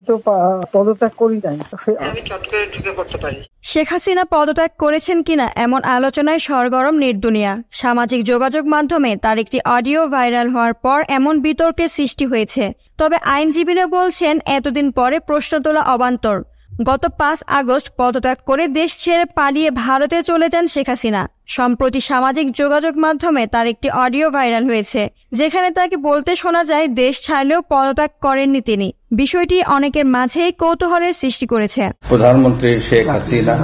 তো পদত্যাগ করি নাই, আমি চট করে ঢুকে পড়তে পারি। শেখ হাসিনা পদত্যাগ করেছেন কিনা এমন আলোচনায় সরগরম নেটদুনিয়া। সামাজিক যোগাযোগ মাধ্যমে তার একটি অডিও ভাইরাল হওয়ার পর এমন বিতর্কের সৃষ্টি হয়েছে। তবে আইনজীবীরা বলছেন এতদিন পরে প্রশ্ন তোলা অবান্তর। গত 5 আগস্ট পদত্যাগ করে দেশ ছেড়ে পালিয়ে ভারতে চলে যান শেখ হাসিনা। সম্প্রতি সামাজিক যোগাযোগ মাধ্যমে তার একটি অডিও ভাইরাল হয়েছে, যেখানে তাকে বলতে শোনা যায় দেশ ছাড়লেও পদত্যাগ করেননি তিনি। বিষয়টি অনেকের মাঝেই কৌতূহলের সৃষ্টি করেছে। প্রধানমন্ত্রী শেখ হাসিনা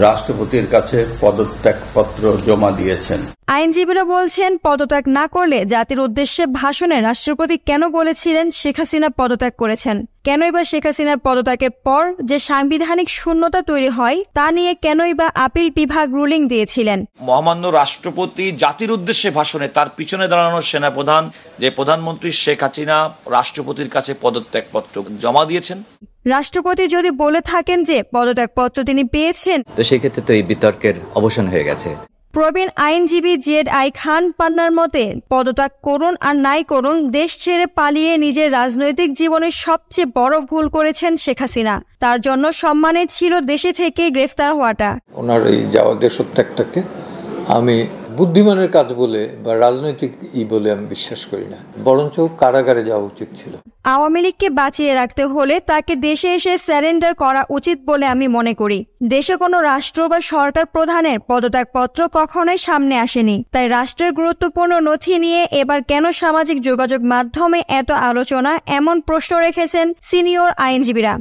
রাষ্ট্রপতির কাছে পদত্যাগপত্র জমা দিয়েছেন। আইনজীবীরা বলছেন পদত্যাগ না করলে জাতির উদ্দেশ্যে ভাষণে রাষ্ট্রপতি কেন বলেছিলেন শেখ হাসিনা পদত্যাগ করেছেন? কেনই বা শেখ হাসিনার পদত্যাগের পর যে সাংবিধানিক শূন্যতা তৈরি হয় তা নিয়ে কেনই বা আপিল বিভাগ রুলিং দিয়েছিলেন? মহামান্য রাষ্ট্রপতি জাতির উদ্দেশ্যে ভাষণে তার পিছনে দাঁড়ানো সেনাপ্রধান যে প্রধানমন্ত্রী শেখ হাসিনা রাষ্ট্রপতির কাছে পদত্যাগপত্র জমা দিয়েছেন। রাষ্ট্রপতি যদি বলে থাকেন যে পদত্যাগপত্র তিনি পেয়েছেন, তো সেক্ষেত্রে তো এই বিতর্কের অবসান হয়ে গেছে। প্রবীণ আইনজীবী জেড.আই খান পান্নার মতে পদত্যাগ করুন আর নাই করুন, দেশ ছেড়ে পালিয়ে নিজের রাজনৈতিক জীবনের সবচেয়ে বড় ভুল করেছেন শেখ হাসিনা। তার জন্য সম্মানের ছিল দেশে থেকে গ্রেফতার হওয়াটা। ওনার এই যাওয়া দেশত্যাগটাকে আমি বুদ্ধিমানের কাজ বলে বা রাজনৈতিক বলে আমি বিশ্বাস করি না, বরঞ্চ কারাগারে যাওয়া উচিত ছিল। আওয়ামী লীগকে বাঁচিয়ে রাখতে হলে তাকে দেশে এসে স্যারেন্ডার করা উচিত বলে আমি মনে করি। দেশে কোনো রাষ্ট্র বা সরকার প্রধানের পদত্যাগপত্র কখনোই সামনে আসেনি। তাই রাষ্ট্রের গুরুত্বপূর্ণ নথি নিয়ে এবার কেন সামাজিক যোগাযোগ মাধ্যমে এত আলোচনা, এমন প্রশ্ন রেখেছেন সিনিয়র আইনজীবীরা।